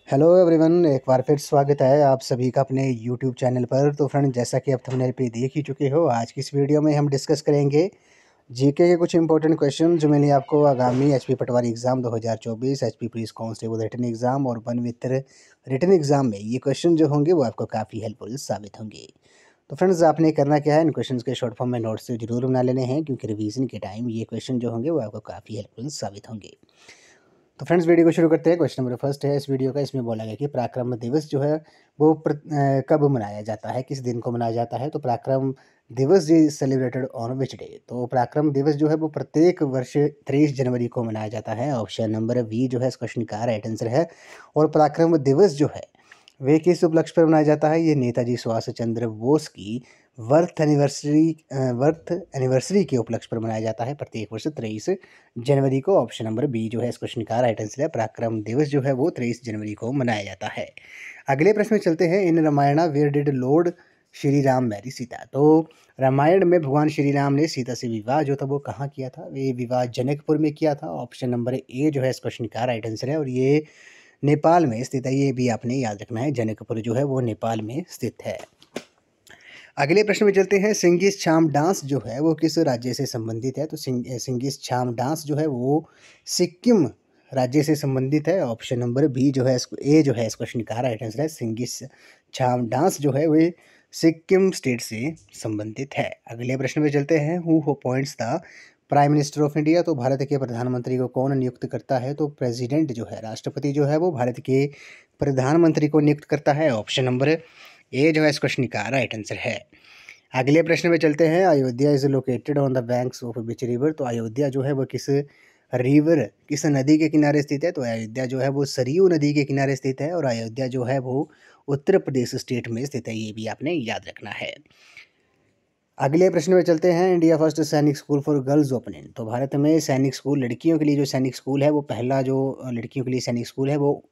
Hello everyone, एक बार फिर स्वागत है आप सभी का अपने यूट्यूब चैनल पर। तो फ्रेंड, जैसा कि आप थंबनेल पे देख ही चुके हो, आज की इस वीडियो में हम डिस्कस करेंगे जीके के कुछ इंपॉर्टेंट क्वेश्चन जो मैंने आपको आगामी HP Patwari exam 2024, HP police constable written exam और वन मित्र रिटन एग्ज़ाम में ये क्वेश्चन जो होंगे वो आपको काफ़ी हेल्पफुल साबित होंगे। तो फ्रेंड्स, आपने करना क्या है, इन क्वेश्चंस के शॉर्ट फॉर्म में नोट्स जरूर बना लेने हैं, क्योंकि रिवीजन के टाइम ये क्वेश्चन जो होंगे वो आपको काफ़ी हेल्पफुल साबित होंगे। तो फ्रेंड्स, वीडियो को शुरू करते हैं। क्वेश्चन नंबर फर्स्ट है इस वीडियो का। इसमें बोला गया कि पराक्रम दिवस जो है वो कब मनाया जाता है, किस दिन को मनाया जाता है। तो पराक्रम दिवस जी सेलिब्रेटेड ऑन विच डे। तो पराक्रम दिवस जो है वो प्रत्येक वर्ष 23 जनवरी को मनाया जाता है। ऑप्शन नंबर बी जो है इस क्वेश्चन का राइट आंसर है। और पराक्रम दिवस जो है वे किस उपलक्ष्य पर मनाया जाता है, ये नेताजी सुभाष चंद्र बोस की वर्थ एनिवर्सरी के उपलक्ष्य पर मनाया जाता है प्रत्येक वर्ष 23 जनवरी को। ऑप्शन नंबर बी जो है इस क्वेश्चन का राइट आंसर है। पराक्रम दिवस जो है वो 23 जनवरी को मनाया जाता है। अगले प्रश्न में चलते हैं। In Ramayana where did lord Shri Ram marry Sita. तो रामायण में भगवान श्री राम ने सीता से विवाह जो था वो कहाँ किया था, ये विवाह जनकपुर में किया था। ऑप्शन नंबर ए जो है इस क्वेश्चन का राइट आंसर है। और ये नेपाल में स्थित है, ये भी आपने याद रखना है। जनकपुर जो है वो नेपाल में स्थित है। अगले प्रश्न में चलते हैं। सिंगिस छाम डांस जो है वो किस राज्य से संबंधित है। तो सिंगिस छाम डांस जो है वो सिक्किम राज्य से संबंधित है। ऑप्शन नंबर बी जो है ए जो है इस क्वेश्चन का राइट आंसर है। सिंगिस छाम डांस जो है वे सिक्किम स्टेट से संबंधित है। अगले प्रश्न में चलते हैं। Who appoints the prime minister of India. तो भारत के प्रधानमंत्री को कौन नियुक्त करता है। तो प्रेसिडेंट जो है, राष्ट्रपति जो है वो भारत के प्रधानमंत्री को नियुक्त करता है। ऑप्शन नंबर ए जो है इस क्वेश्चन का राइट आंसर है। अगले प्रश्न में चलते हैं। Ayodhya is located on the banks of which river. तो अयोध्या जो है वो किस नदी के किनारे स्थित है। तो अयोध्या जो है वो सरयू नदी के किनारे स्थित है। और अयोध्या जो है वो उत्तर प्रदेश स्टेट में स्थित है, ये भी आपने याद रखना है। अगले प्रश्न में चलते हैं। इंडिया फर्स्ट सैनिक स्कूल फॉर गर्ल्स ओपनिंग। तो भारत में सैनिक स्कूल, लड़कियों के लिए जो सैनिक स्कूल है वो पहला जो लड़कियों के लिए सैनिक स्कूल है वो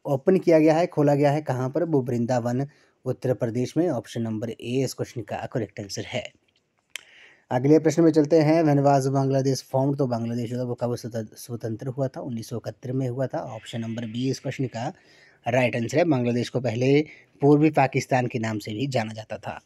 ओपन किया गया है, खोला गया है। कहाँ पर, वो वृंदावन उत्तर प्रदेश में। ऑप्शन नंबर ए इस क्वेश्चन का करेक्ट आंसर है। अगले प्रश्न में चलते हैं। When was Bangladesh formed. तो बांग्लादेश जो था वो कब स्वतंत्र हुआ था। 1971 में हुआ था। ऑप्शन नंबर बी इस क्वेश्चन का राइट आंसर है। बांग्लादेश को पहले पूर्वी पाकिस्तान के नाम से भी जाना जाता था।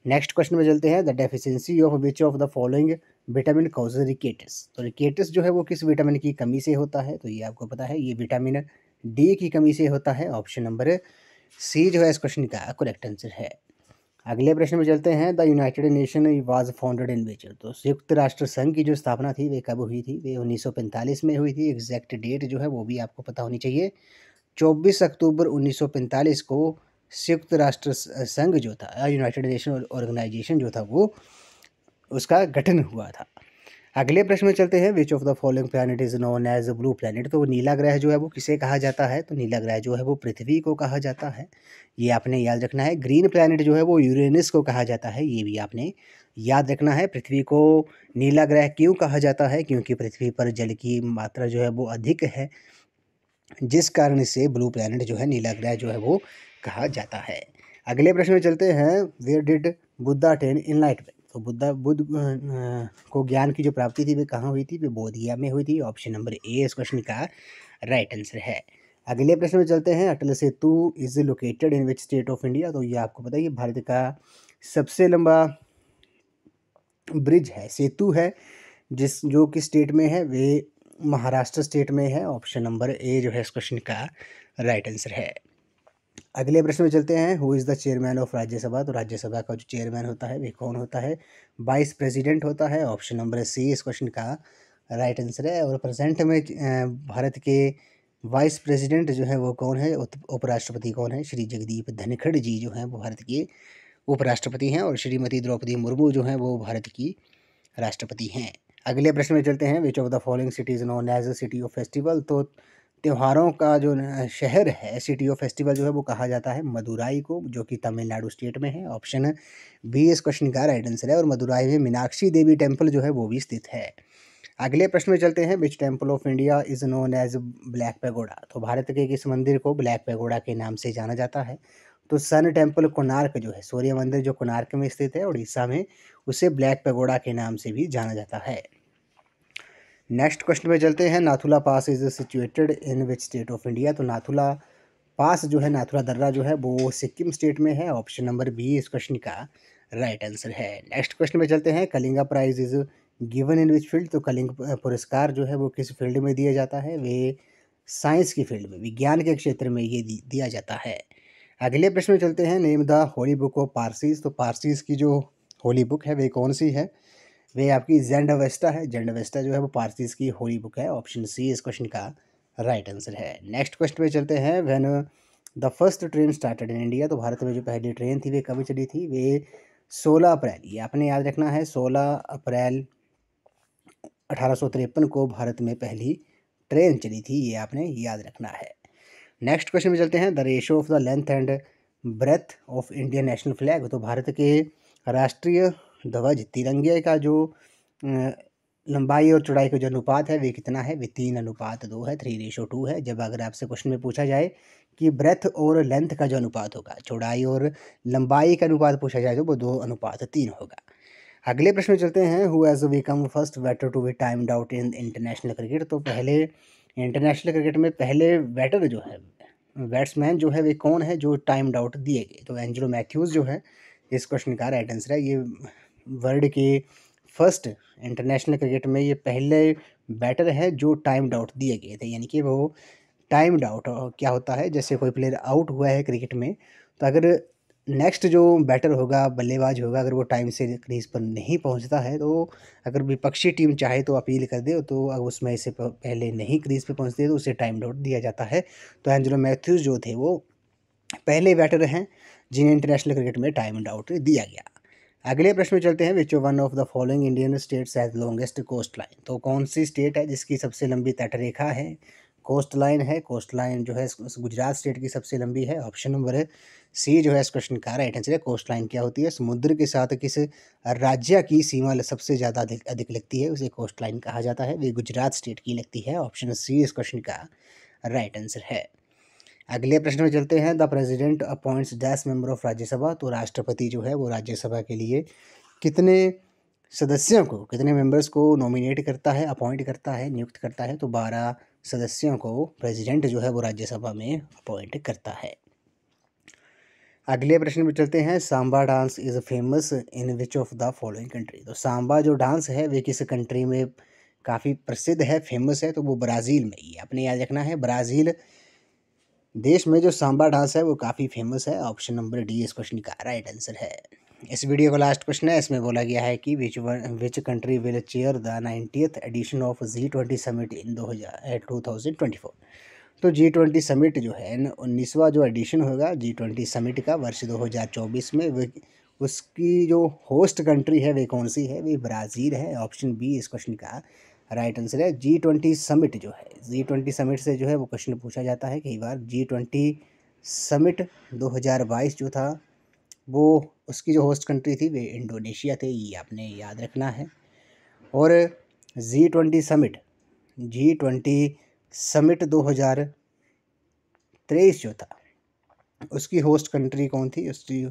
नेक्स्ट क्वेश्चन में चलते हैं। The deficiency of which of the following vitamin causes rickets. तो रिकेटस जो है वो किस विटामिन की कमी से होता है। तो ये आपको पता है, ये विटामिन डी की कमी से होता है। ऑप्शन नंबर सी जो है इस क्वेश्चन का करेक्ट आंसर है। अगले प्रश्न में चलते हैं। The United Nation was founded in which. तो संयुक्त राष्ट्र संघ की जो स्थापना थी वे कब हुई थी। वे 1945 में हुई थी। एग्जैक्ट डेट जो है वो भी आपको पता होनी चाहिए। 24 अक्टूबर 1945 को संयुक्त राष्ट्र संघ जो था, यूनाइटेड नेशन ऑर्गेनाइजेशन जो था, वो उसका गठन हुआ था। अगले प्रश्न में चलते हैं। Which of the following planet is known as blue planet. तो नीला ग्रह जो है वो किसे कहा जाता है। तो नीला ग्रह जो है वो पृथ्वी को कहा जाता है, ये आपने याद रखना है। ग्रीन प्लैनेट जो है वो यूरेनस को कहा जाता है, ये भी आपने याद रखना है। पृथ्वी को नीला ग्रह क्यों कहा जाता है, क्योंकि पृथ्वी पर जल की मात्रा जो है वो अधिक है, जिस कारण इसे ब्लू प्लैनेट जो है, नीला ग्रह जो है वो कहा जाता है। अगले प्रश्न में चलते हैं। Where did Buddha attain enlightenment. तो बुद्ध को ज्ञान की जो प्राप्ति थी वे कहाँ हुई थी। वे बोधगया में हुई थी। ऑप्शन नंबर ए इस क्वेश्चन का राइट आंसर है। अगले प्रश्न में चलते हैं। Atal Setu is located in which state of India. तो ये आपको पता है, ये भारत का सबसे लंबा ब्रिज है, सेतु है, जो कि स्टेट में है, वे महाराष्ट्र स्टेट में है। ऑप्शन नंबर ए जो है इस क्वेश्चन का राइट आंसर है। अगले प्रश्न में चलते हैं। Who is the chairman of Rajya Sabha. तो राज्यसभा का जो चेयरमैन होता है वे कौन होता है। वाइस प्रेसिडेंट होता है। ऑप्शन नंबर सी इस क्वेश्चन का राइट आंसर है। और प्रेजेंट में भारत के वाइस प्रेसिडेंट जो है वो कौन है, उपराष्ट्रपति कौन है। श्री जगदीप धनखड़ जी जो हैं वो भारत के उपराष्ट्रपति हैं। और श्रीमती द्रौपदी मुर्मू जो हैं वो भारत की राष्ट्रपति हैं। अगले प्रश्न में चलते हैं। Which of the following cities known as a city of festival. तो त्योहारों का जो शहर है, सिटी ऑफ फेस्टिवल जो है वो कहा जाता है मदुराई को, जो कि तमिलनाडु स्टेट में है। ऑप्शन बी इस क्वेश्चन का राइट आंसर है। और मदुराई में मीनाक्षी देवी टेम्पल जो है वो भी स्थित है। अगले प्रश्न में चलते हैं। Which temple of India is known as black pagoda. तो भारत के किस मंदिर को ब्लैक पैगोडा के नाम से जाना जाता है। तो सन टेम्पल कोणार्क जो है, सूर्य मंदिर जो कोणार्क में स्थित है उड़ीसा में, उसे ब्लैक पैगोडा के नाम से भी जाना जाता है। नेक्स्ट क्वेश्चन पे चलते हैं। Nathula pass is situated in which state of India. तो नाथुला पास जो है नाथुला दर्रा जो है वो सिक्किम स्टेट में है। ऑप्शन नंबर बी इस क्वेश्चन का राइट आंसर है। नेक्स्ट क्वेश्चन में चलते हैं। Kalinga prize is given in which field. तो कलिंग पुरस्कार जो है वो किस फील्ड में दिया जाता है? वे साइंस की फील्ड में, विज्ञान के क्षेत्र में ये दिया जाता है। अगले प्रश्न में चलते हैं। Name the Holi book of Parsis. तो पारसीज की जो होली बुक है वे कौन सी है? वे आपकी जेंड अवेस्टा है। जेंड अवेस्टा जो है वो पारसीज की होली बुक है। ऑप्शन सी इस क्वेश्चन का राइट आंसर है। नेक्स्ट क्वेश्चन पे चलते हैं। When the first train started in India. तो भारत में जो पहली ट्रेन थी वे कब चली थी? वे 16 अप्रैल, ये आपने याद रखना है, 16 अप्रैल 1853 को भारत में पहली ट्रेन चली थी, ये आपने याद रखना है। नेक्स्ट क्वेश्चन में चलते हैं। The ratio of the length and breath of Indian national flag. तो भारत के राष्ट्रीय ध्वज तिरंगे का जो लंबाई और चौड़ाई का जो अनुपात है वे कितना है? वे 3:2 है, 3:2 है। जब अगर आपसे क्वेश्चन में पूछा जाए कि ब्रेथ और लेंथ का जो अनुपात होगा, चौड़ाई और लंबाई का अनुपात पूछा जाए तो वो 2:3 होगा। अगले प्रश्न में चलते हैं। Who has become first batter to be timed out in international cricket. तो पहले इंटरनेशनल क्रिकेट में पहले बैटर जो है, बैट्समैन जो है वे कौन है जो टाइम्ड आउट दिए गए? तो एंजेलो मैथ्यूज़ जो है इस क्वेश्चन का राइट आंसर है। ये वर्ल्ड के फर्स्ट इंटरनेशनल क्रिकेट में ये पहले बैटर है जो टाइम्ड आउट दिए गए थे। यानी कि वो टाइम्ड आउट क्या होता है, जैसे कोई प्लेयर आउट हुआ है क्रिकेट में, तो अगर नेक्स्ट जो बैटर होगा, बल्लेबाज होगा, अगर वो टाइम से क्रीज पर नहीं पहुंचता है तो अगर विपक्षी टीम चाहे तो अपील कर दे, तो अगर उसमें से पहले नहीं क्रीज पे पहुंचते तो उसे टाइम आउट दिया जाता है। तो एंजेलो मैथ्यूज जो थे वो पहले बैटर हैं जिन्हें इंटरनेशनल क्रिकेट में टाइम आउट दिया गया। अगले प्रश्न में चलते हैं। Which one of the following Indian states has longest coast line. तो कौन सी स्टेट है जिसकी सबसे लंबी तटरेखा है, कोस्ट लाइन है? कोस्ट लाइन जो है गुजरात स्टेट की सबसे लंबी है। ऑप्शन नंबर सी जो है इस क्वेश्चन का राइट आंसर है। कोस्ट लाइन क्या होती है? समुद्र के साथ किस राज्य की सीमा सबसे ज़्यादा अधिक लगती है उसे कोस्ट लाइन कहा जाता है। वे गुजरात स्टेट की लगती है। ऑप्शन सी इस क्वेश्चन का राइट आंसर है। अगले प्रश्न में चलते हैं। The president appoints dash member of Rajya Sabha. तो राष्ट्रपति जो है वो राज्यसभा के लिए कितने सदस्यों को, कितने मेंबर्स को नॉमिनेट करता है, अपॉइंट करता है, नियुक्त करता है? तो 12 सदस्यों को प्रेसिडेंट जो है वो राज्यसभा में अपॉइंट करता है। अगले प्रश्न में चलते हैं। Samba dance is famous in which of the following country. तो सांबा जो डांस है वे किस कंट्री में काफ़ी प्रसिद्ध है, फेमस है? तो वो ब्राज़ील में ही, आपने याद रखना है, ब्राज़ील देश में जो सांबा डांस है वो काफ़ी फेमस है। ऑप्शन नंबर डी इस क्वेश्चन का राइट आंसर है। इस वीडियो का लास्ट क्वेश्चन है। इसमें बोला गया है कि which country will chair the 90th edition of G20 summit in 2024। तो G20 समिट जो है 19वां जो एडिशन होगा G20 समिट का वर्ष 2024 में, उसकी जो होस्ट कंट्री है वे कौन सी है? वे ब्राज़ील है। ऑप्शन बी इस क्वेश्चन का राइट आंसर है। G20 समिट जो है, G20 समिट से जो है वो क्वेश्चन पूछा जाता है कई बार। G20 समिट 2022 जो था वो उसकी जो होस्ट कंट्री थी वे इंडोनेशिया थे, ये आपने याद रखना है। और G20 समिट 2023 जो था उसकी होस्ट कंट्री कौन थी? उसकी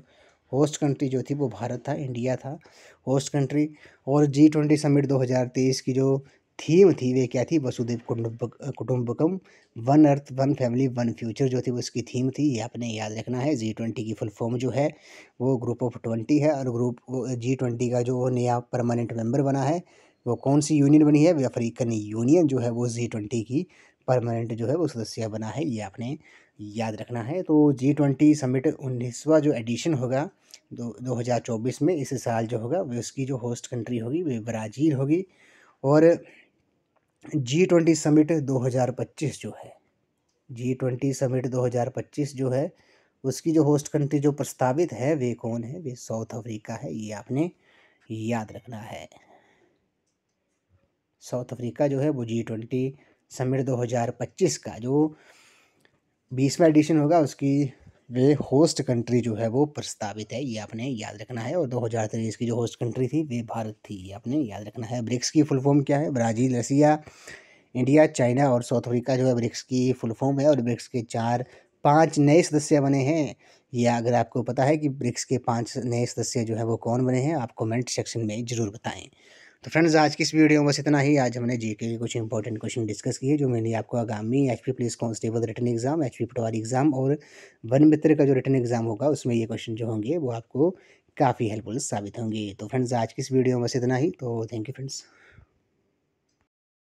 होस्ट कंट्री जो थी वो भारत था, इंडिया था होस्ट कंट्री। और G20 समिट 2023 की जो थीम थी वे क्या थी? वसुधैव कुटुंबकम, one earth one family one future जो थी वो उसकी थीम थी, ये आपने याद रखना है। G20 की फुल फॉर्म जो है वो ग्रुप ऑफ 20 है। और G20 का जो नया परमानेंट मेंबर बना है वो कौन सी यूनियन बनी है? वे अफ्रीकन यूनियन जो है वो G20 की परमानेंट जो है वो सदस्य बना है, ये आपने याद रखना है। तो G20 समिट 19वां जो एडिशन होगा 2024 में, इस साल जो होगा वो उसकी जो होस्ट कंट्री होगी वे ब्राज़ील होगी। और G20 समिट 2025 जो है, G20 समिट 2025 जो है उसकी जो होस्ट कंट्री जो प्रस्तावित है वे कौन है? वे साउथ अफ्रीका है, ये आपने याद रखना है। साउथ अफ्रीका जो है वो G20 समिट 2025 का जो 20वां एडिशन होगा उसकी वे होस्ट कंट्री जो है वो प्रस्तावित है, ये आपने याद रखना है। और 2023 की जो होस्ट कंट्री थी वे भारत थी, ये आपने याद रखना है। ब्रिक्स की फुल फॉर्म क्या है? ब्राज़ील, रसिया, इंडिया, चाइना और साउथ अफ्रीका जो है ब्रिक्स की फुल फॉर्म है। और ब्रिक्स के 5 नए सदस्य बने हैं। या अगर आपको पता है कि ब्रिक्स के 5 नए सदस्य जो है वो कौन बने हैं, आप कमेंट सेक्शन में ज़रूर बताएं। तो फ्रेंड्स आज की इस वीडियो में बस इतना ही। आज हमने जीके के कुछ इंपॉर्टेंट क्वेश्चन डिस्कस किए जो मैंने आपको आगामी HP police constable written exam, HP Patwari exam और वन मित्र का जो रिटन एग्जाम होगा उसमें ये क्वेश्चन जो होंगे वो आपको काफ़ी हेल्पफुल साबित होंगे। तो फ्रेंड्स आज की इस वीडियो में बस इतना ही। तो थैंक यू फ्रेंड्स।